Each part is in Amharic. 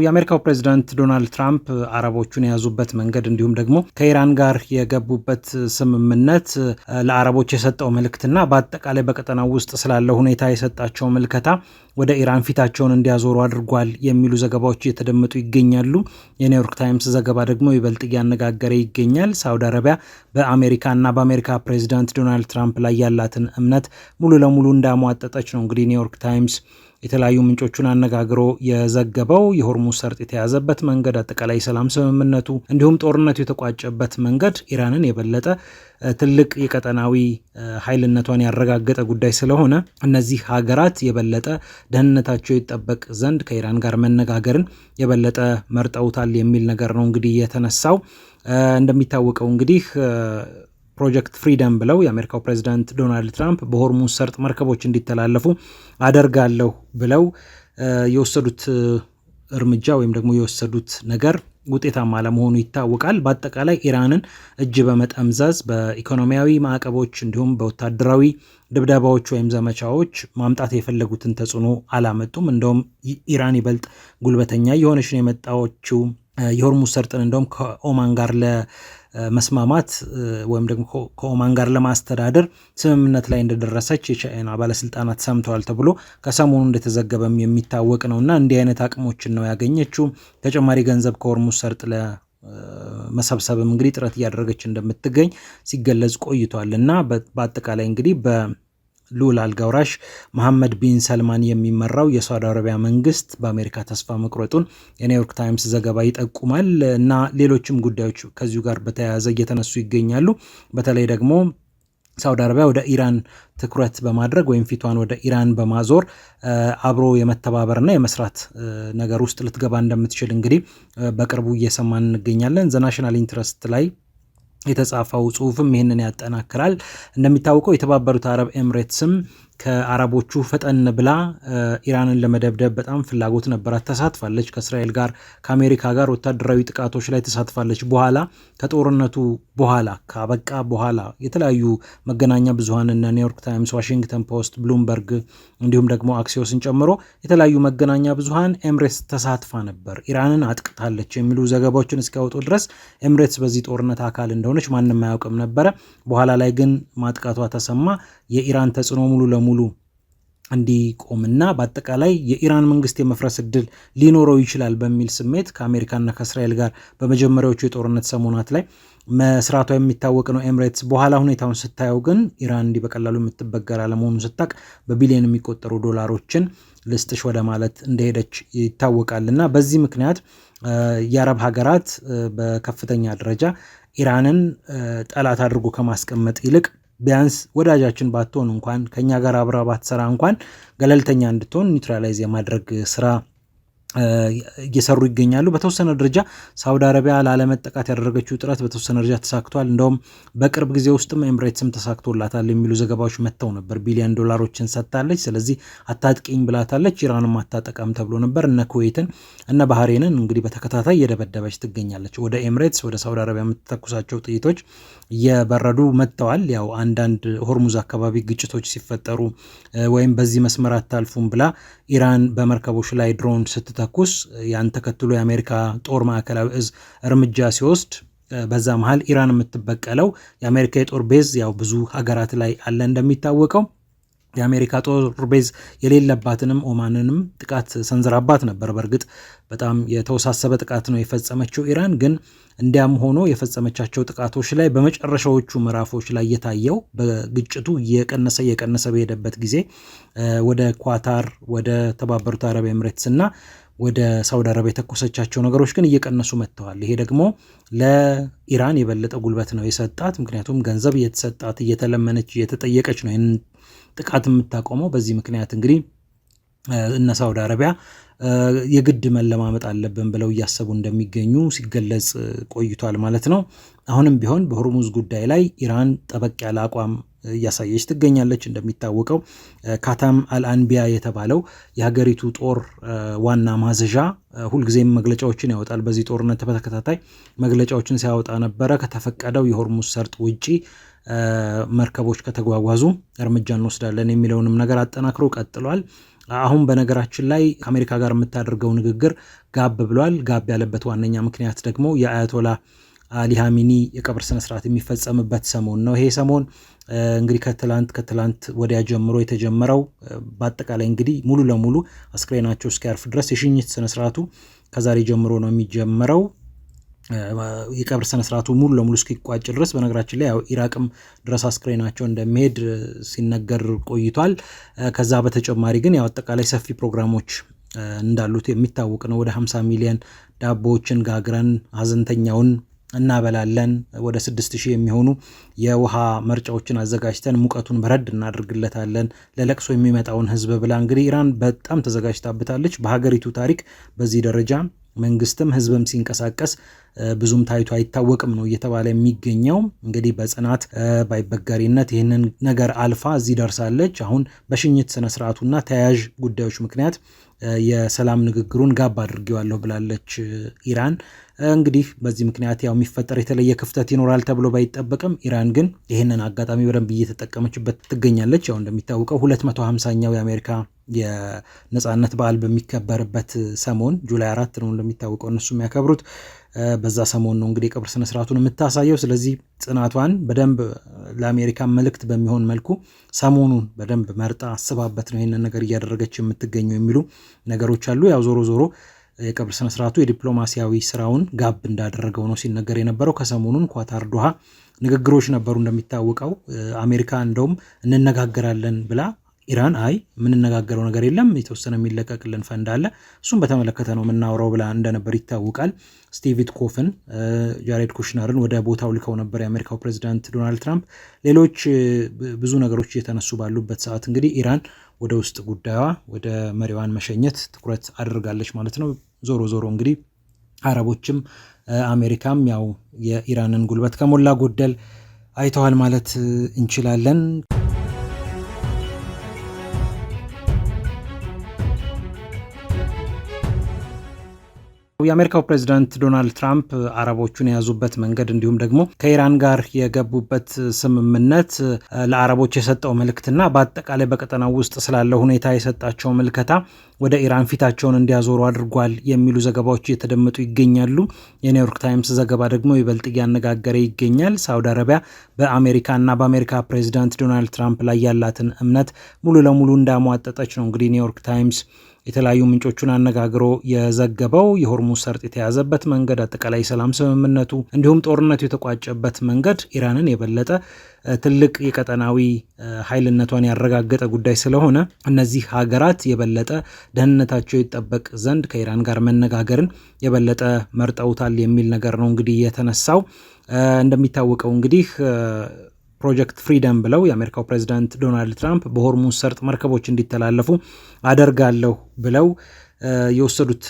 የአሜሪካው ፕሬዝዳንት ዶናልድ ትራምፕ አረቦቹን የያዙበት መንገድ እንዲሁም ደግሞ ከኢራን ጋር የገቡበት ስምምነት ለአረቦች የሰጠው መልእክትና በአጠቃላይ በቀጠናው ውስጥ ስላለው ሁኔታ የሰጣቸው መልከታ ወደ ኢራን ፊታቸውን እንዲያዞሩ አድርጓል የሚሉ ዘገባዎች እየተደመጡ ይገኛሉ። የኒውዮርክ ታይምስ ዘገባ ደግሞ ይበልጥ እያነጋገረ ይገኛል። ሳውዲ አረቢያ በአሜሪካና በአሜሪካ ፕሬዝዳንት ዶናልድ ትራምፕ ላይ ያላትን እምነት ሙሉ ለሙሉ እንዳሟጠጠች ነው እንግዲህ ኒውዮርክ ታይምስ የተለያዩ ምንጮቹን አነጋግሮ የዘገበው። የሆርሙዝ ሰርጥ የተያዘበት መንገድ፣ አጠቃላይ ሰላም ስምምነቱ እንዲሁም ጦርነቱ የተቋጨበት መንገድ ኢራንን የበለጠ ትልቅ የቀጠናዊ ኃይልነቷን ያረጋገጠ ጉዳይ ስለሆነ እነዚህ ሀገራት የበለጠ ደህንነታቸው ይጠበቅ ዘንድ ከኢራን ጋር መነጋገርን የበለጠ መርጠውታል የሚል ነገር ነው እንግዲህ የተነሳው። እንደሚታወቀው እንግዲህ ፕሮጀክት ፍሪደም ብለው የአሜሪካው ፕሬዝዳንት ዶናልድ ትራምፕ በሆርሙዝ ሰርጥ መርከቦች እንዲተላለፉ አደርጋለሁ ብለው የወሰዱት እርምጃ ወይም ደግሞ የወሰዱት ነገር ውጤታማ ለመሆኑ ይታወቃል። በአጠቃላይ ኢራንን እጅ በመጠምዘዝ በኢኮኖሚያዊ ማዕቀቦች እንዲሁም በወታደራዊ ድብደባዎች ወይም ዘመቻዎች ማምጣት የፈለጉትን ተጽዕኖ አላመጡም። እንደውም ኢራን ይበልጥ ጉልበተኛ የሆነች ነው የመጣዎችው። የሆርሙዝ ሰርጥን እንደውም ከኦማን ጋር ለመስማማት ወይም ደግሞ ከኦማን ጋር ለማስተዳደር ስምምነት ላይ እንደደረሰች የቻይና ባለስልጣናት ሰምተዋል ተብሎ ከሰሞኑ እንደተዘገበም የሚታወቅ ነውና እንዲህ አይነት አቅሞችን ነው ያገኘችው። ተጨማሪ ገንዘብ ከሆርሙዝ ሰርጥ ለመሰብሰብም እንግዲህ ጥረት እያደረገች እንደምትገኝ ሲገለጽ ቆይቷል እና በአጠቃላይ እንግዲህ ልዑል አልጋ ወራሽ መሐመድ ቢን ሰልማን የሚመራው የሳውዲ አረቢያ መንግስት በአሜሪካ ተስፋ መቁረጡን የኒውዮርክ ታይምስ ዘገባ ይጠቁማል እና ሌሎችም ጉዳዮች ከዚሁ ጋር በተያያዘ እየተነሱ ይገኛሉ። በተለይ ደግሞ ሳውዲ አረቢያ ወደ ኢራን ትኩረት በማድረግ ወይም ፊቷን ወደ ኢራን በማዞር አብሮ የመተባበርና የመስራት ነገር ውስጥ ልትገባ እንደምትችል እንግዲህ በቅርቡ እየሰማን እንገኛለን። ዘ ናሽናል ኢንትረስት ላይ የተጻፈው ጽሁፍም ይህንን ያጠናክራል። እንደሚታወቀው የተባበሩት አረብ ኤምሬትስም ከአረቦቹ ፈጠን ብላ ኢራንን ለመደብደብ በጣም ፍላጎት ነበራት። ተሳትፋለች። ከእስራኤል ጋር ከአሜሪካ ጋር ወታደራዊ ጥቃቶች ላይ ተሳትፋለች። በኋላ ከጦርነቱ በኋላ ካበቃ በኋላ የተለያዩ መገናኛ ብዙሃንና ኒውዮርክ ታይምስ፣ ዋሽንግተን ፖስት፣ ብሉምበርግ እንዲሁም ደግሞ አክሲዮስን ጨምሮ የተለያዩ መገናኛ ብዙሃን ኤምሬትስ ተሳትፋ ነበር፣ ኢራንን አጥቅታለች የሚሉ ዘገባዎችን እስኪያወጡ ድረስ ኤምሬትስ በዚህ ጦርነት አካል እንደሆነች ማንም አያውቅም ነበረ። በኋላ ላይ ግን ማጥቃቷ ተሰማ። የኢራን ተጽዕኖ ሙሉ ለሙሉ እንዲቆምና በአጠቃላይ የኢራን መንግስት የመፍረስ እድል ሊኖረው ይችላል በሚል ስሜት ከአሜሪካና ከእስራኤል ጋር በመጀመሪያዎቹ የጦርነት ሰሞናት ላይ መስራቷ የሚታወቅ ነው ኤምሬትስ። በኋላ ሁኔታውን ስታየው ግን ኢራን እንዲህ በቀላሉ የምትበገር አለመሆኑን ስታቅ በቢሊዮን የሚቆጠሩ ዶላሮችን ልስጥሽ ወደ ማለት እንደሄደች ይታወቃል እና በዚህ ምክንያት የአረብ ሀገራት በከፍተኛ ደረጃ ኢራንን ጠላት አድርጎ ከማስቀመጥ ይልቅ ቢያንስ ወዳጃችን ባትሆን እንኳን ከኛ ጋር አብራ ባትሰራ እንኳን ገለልተኛ እንድትሆን ኒውትራላይዝ የማድረግ ስራ እየሰሩ ይገኛሉ። በተወሰነ ደረጃ ሳውዲ አረቢያ ላለመጠቃት ያደረገችው ጥረት በተወሰነ ደረጃ ተሳክቷል። እንደውም በቅርብ ጊዜ ውስጥም ኤምሬትስም ተሳክቶላታል የሚሉ ዘገባዎች መጥተው ነበር። ቢሊዮን ዶላሮችን ሰጥታለች። ስለዚህ አታጥቂኝ ብላታለች። ኢራንም አታጠቃም ተብሎ ነበር። እነ ኩዌትን እነ ባህሬንን እንግዲህ በተከታታይ እየደበደበች ትገኛለች። ወደ ኤምሬትስ ወደ ሳውዲ አረቢያ የምትተኩሳቸው ጥይቶች እየበረዱ መጥተዋል። ያው አንዳንድ ሆርሙዝ አካባቢ ግጭቶች ሲፈጠሩ ወይም በዚህ መስመር አታልፉም ብላ ኢራን በመርከቦች ላይ ድሮን ስትተኩስ ያን ተከትሎ የአሜሪካ ጦር ማዕከላዊ እዝ እርምጃ ሲወስድ በዛ መሃል ኢራን የምትበቀለው የአሜሪካ የጦር ቤዝ ያው ብዙ ሀገራት ላይ አለ እንደሚታወቀው። የአሜሪካ ጦር ቤዝ የሌለባትንም ኦማንንም ጥቃት ሰንዝራባት ነበር። በእርግጥ በጣም የተወሳሰበ ጥቃት ነው የፈጸመችው ኢራን። ግን እንዲያም ሆኖ የፈጸመቻቸው ጥቃቶች ላይ በመጨረሻዎቹ ምዕራፎች ላይ የታየው በግጭቱ እየቀነሰ በሄደበት ጊዜ ወደ ኳታር፣ ወደ ተባበሩት አረብ ኤምሬትስ እና ወደ ሳውዲ አረቢያ የተኮሰቻቸው ነገሮች ግን እየቀነሱ መጥተዋል። ይሄ ደግሞ ለኢራን የበለጠ ጉልበት ነው የሰጣት። ምክንያቱም ገንዘብ እየተሰጣት እየተለመነች እየተጠየቀች ነው ይህን ጥቃት የምታቆመው። በዚህ ምክንያት እንግዲህ እነ ሳውዲ አረቢያ የግድ መለማመጥ አለብን ብለው እያሰቡ እንደሚገኙ ሲገለጽ ቆይቷል ማለት ነው። አሁንም ቢሆን በሆርሙዝ ጉዳይ ላይ ኢራን ጠበቅ ያለ አቋም እያሳየች ትገኛለች። እንደሚታወቀው ካታም አልአንቢያ የተባለው የሀገሪቱ ጦር ዋና ማዘዣ ሁልጊዜም መግለጫዎችን ያወጣል። በዚህ ጦርነት በተከታታይ መግለጫዎችን ሲያወጣ ነበረ። ከተፈቀደው የሆርሙዝ ሰርጥ ውጪ መርከቦች ከተጓጓዙ እርምጃ እንወስዳለን የሚለውንም ነገር አጠናክሮ ቀጥሏል። አሁን በነገራችን ላይ ከአሜሪካ ጋር የምታደርገው ንግግር ጋብ ብሏል። ጋብ ያለበት ዋነኛ ምክንያት ደግሞ የአያቶላ አሊ ሀሚኒ የቀብር ስነስርዓት የሚፈጸምበት ሰሞን ነው። ይሄ ሰሞን እንግዲህ ከትላንት ወዲያ ጀምሮ የተጀመረው በአጠቃላይ እንግዲህ ሙሉ ለሙሉ አስክሬናቸው እስኪያርፍ ድረስ የሽኝት ስነስርዓቱ ከዛሬ ጀምሮ ነው የሚጀመረው። የቀብር ስነስርዓቱ ሙሉ ለሙሉ እስኪቋጭ ድረስ በነገራችን ላይ ያው ኢራቅም ድረስ አስክሬናቸው እንደሚሄድ ሲነገር ቆይቷል። ከዛ በተጨማሪ ግን ያው አጠቃላይ ሰፊ ፕሮግራሞች እንዳሉት የሚታወቅ ነው። ወደ 50 ሚሊዮን ዳቦዎችን ጋግረን ሀዘንተኛውን እናበላለን። ወደ 6000 የሚሆኑ የውሃ መርጫዎችን አዘጋጅተን ሙቀቱን በረድ እናደርግለታለን ለለቅሶ የሚመጣውን ህዝብ ብላ እንግዲህ ኢራን በጣም ተዘጋጅታበታለች። በሀገሪቱ ታሪክ በዚህ ደረጃ መንግስትም ህዝብም ሲንቀሳቀስ ብዙም ታይቶ አይታወቅም ነው እየተባለ የሚገኘው። እንግዲህ በጽናት ባይበገሪነት ይህንን ነገር አልፋ እዚህ ደርሳለች። አሁን በሽኝት ስነስርዓቱና ተያያዥ ጉዳዮች ምክንያት የሰላም ንግግሩን ጋብ አድርጌዋለሁ ብላለች ኢራን። እንግዲህ በዚህ ምክንያት ያው የሚፈጠር የተለየ ክፍተት ይኖራል ተብሎ ባይጠበቅም ኢራን ግን ይህንን አጋጣሚ በደንብ እየተጠቀመችበት ትገኛለች። ያው እንደሚታወቀው 250ኛው የአሜሪካ የነጻነት በዓል በሚከበርበት ሰሞን ጁላይ 4 ነው እንደሚታወቀው እነሱ የሚያከብሩት። በዛ ሰሞን ነው እንግዲህ የቀብር ስነስርዓቱን የምታሳየው። ስለዚህ ጽናቷን በደንብ ለአሜሪካ መልእክት በሚሆን መልኩ ሰሞኑን በደንብ መርጣ አስባበት ነው ይህንን ነገር እያደረገች የምትገኘው የሚሉ ነገሮች አሉ። ያው ዞሮ ዞሮ የቀብር ስነስርዓቱ የዲፕሎማሲያዊ ስራውን ጋብ እንዳደረገው ነው ሲነገር የነበረው። ከሰሞኑን ኳታር ዶሃ ንግግሮች ነበሩ እንደሚታወቀው። አሜሪካ እንደውም እንነጋገራለን ብላ ኢራን አይ የምንነጋገረው ነገር የለም የተወሰነ የሚለቀቅልን ፈንድ አለ እሱም በተመለከተ ነው የምናወራው ብላ እንደነበር ይታወቃል። ስቲቭ ዊትኮፍን ጃሬድ ኩሽነርን ወደ ቦታው ልከው ነበር የአሜሪካው ፕሬዚዳንት ዶናልድ ትራምፕ። ሌሎች ብዙ ነገሮች እየተነሱ ባሉበት ሰዓት እንግዲህ ኢራን ወደ ውስጥ ጉዳዩዋ ወደ መሪዋን መሸኘት ትኩረት አድርጋለች ማለት ነው። ዞሮ ዞሮ እንግዲህ አረቦችም አሜሪካም ያው የኢራንን ጉልበት ከሞላ ጎደል አይተዋል ማለት እንችላለን። የአሜሪካው ፕሬዚዳንት ዶናልድ ትራምፕ አረቦቹን የያዙበት መንገድ እንዲሁም ደግሞ ከኢራን ጋር የገቡበት ስምምነት ለአረቦች የሰጠው መልእክትና በአጠቃላይ በቀጠናው ውስጥ ስላለው ሁኔታ የሰጣቸው ምልከታ ወደ ኢራን ፊታቸውን እንዲያዞሩ አድርጓል የሚሉ ዘገባዎች እየተደመጡ ይገኛሉ። የኒውዮርክ ታይምስ ዘገባ ደግሞ ይበልጥ እያነጋገረ ይገኛል። ሳውዲ አረቢያ በአሜሪካና በአሜሪካ ፕሬዚዳንት ዶናልድ ትራምፕ ላይ ያላትን እምነት ሙሉ ለሙሉ እንዳሟጠጠች ነው እንግዲህ ኒውዮርክ ታይምስ የተለያዩ ምንጮቹን አነጋግሮ የዘገበው። የሆርሙዝ ሰርጥ የተያዘበት መንገድ፣ አጠቃላይ ሰላም ስምምነቱ እንዲሁም ጦርነቱ የተቋጨበት መንገድ ኢራንን የበለጠ ትልቅ የቀጠናዊ ኃይልነቷን ያረጋገጠ ጉዳይ ስለሆነ እነዚህ ሀገራት የበለጠ ደህንነታቸው ይጠበቅ ዘንድ ከኢራን ጋር መነጋገርን የበለጠ መርጠውታል የሚል ነገር ነው እንግዲህ የተነሳው። እንደሚታወቀው እንግዲህ ፕሮጀክት ፍሪደም ብለው የአሜሪካው ፕሬዚዳንት ዶናልድ ትራምፕ በሆርሙዝ ሰርጥ መርከቦች እንዲተላለፉ አደርጋለሁ ብለው የወሰዱት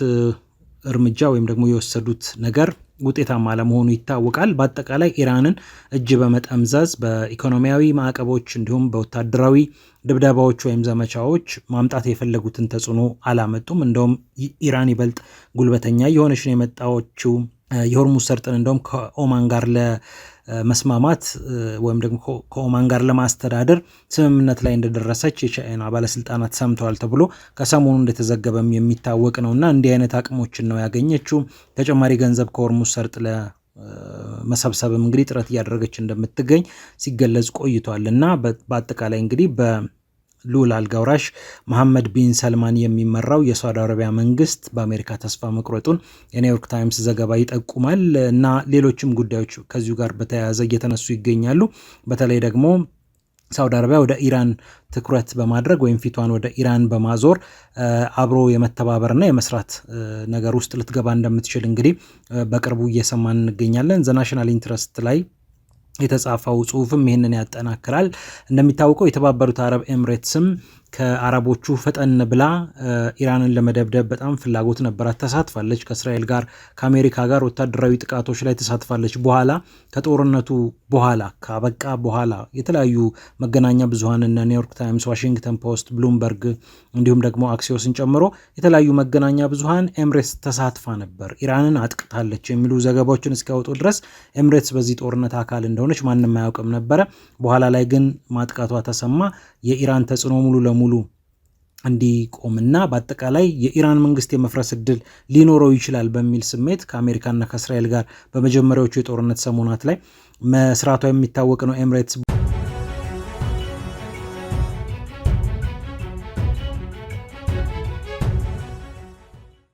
እርምጃ ወይም ደግሞ የወሰዱት ነገር ውጤታማ ለመሆኑ ይታወቃል። በአጠቃላይ ኢራንን እጅ በመጠምዘዝ በኢኮኖሚያዊ ማዕቀቦች እንዲሁም በወታደራዊ ድብደባዎች ወይም ዘመቻዎች ማምጣት የፈለጉትን ተጽዕኖ አላመጡም። እንደውም ኢራን ይበልጥ ጉልበተኛ የሆነች ነው የመጣዎችው። የሆርሙዝ ሰርጥን እንደውም ከኦማን ጋር ለመስማማት ወይም ደግሞ ከኦማን ጋር ለማስተዳደር ስምምነት ላይ እንደደረሰች የቻይና ባለስልጣናት ሰምተዋል ተብሎ ከሰሞኑ እንደተዘገበም የሚታወቅ ነውና እንዲህ አይነት አቅሞችን ነው ያገኘችው። ተጨማሪ ገንዘብ ከሆርሙዝ ሰርጥ ለመሰብሰብም እንግዲህ ጥረት እያደረገች እንደምትገኝ ሲገለጽ ቆይቷል እና በአጠቃላይ እንግዲህ ልዑል አልጋ ወራሽ መሐመድ ቢን ሰልማን የሚመራው የሳውዲ አረቢያ መንግስት በአሜሪካ ተስፋ መቁረጡን የኒውዮርክ ታይምስ ዘገባ ይጠቁማል እና ሌሎችም ጉዳዮች ከዚሁ ጋር በተያያዘ እየተነሱ ይገኛሉ። በተለይ ደግሞ ሳውዲ አረቢያ ወደ ኢራን ትኩረት በማድረግ ወይም ፊቷን ወደ ኢራን በማዞር አብሮ የመተባበርና የመስራት ነገር ውስጥ ልትገባ እንደምትችል እንግዲህ በቅርቡ እየሰማን እንገኛለን። ዘ ናሽናል ኢንትረስት ላይ የተጻፈው ጽሁፍም ይህንን ያጠናክራል። እንደሚታወቀው የተባበሩት አረብ ኤምሬትስም ከአረቦቹ ፈጠን ብላ ኢራንን ለመደብደብ በጣም ፍላጎት ነበራት። ተሳትፋለች። ከእስራኤል ጋር ከአሜሪካ ጋር ወታደራዊ ጥቃቶች ላይ ተሳትፋለች። በኋላ ከጦርነቱ በኋላ ካበቃ በኋላ የተለያዩ መገናኛ ብዙሃን እነ ኒውዮርክ ታይምስ፣ ዋሽንግተን ፖስት፣ ብሉምበርግ እንዲሁም ደግሞ አክሲዮስን ጨምሮ የተለያዩ መገናኛ ብዙሃን ኤምሬትስ ተሳትፋ ነበር፣ ኢራንን አጥቅታለች የሚሉ ዘገባዎችን እስኪያወጡ ድረስ ኤምሬትስ በዚህ ጦርነት አካል እንደሆነች ማንም አያውቅም ነበረ። በኋላ ላይ ግን ማጥቃቷ ተሰማ። የኢራን ተጽዕኖ ሙሉ ለሙሉ እንዲቆምና በአጠቃላይ የኢራን መንግስት የመፍረስ እድል ሊኖረው ይችላል በሚል ስሜት ከአሜሪካና ከእስራኤል ጋር በመጀመሪያዎቹ የጦርነት ሰሞናት ላይ መስራቷ የሚታወቅ ነው ኤምሬትስ።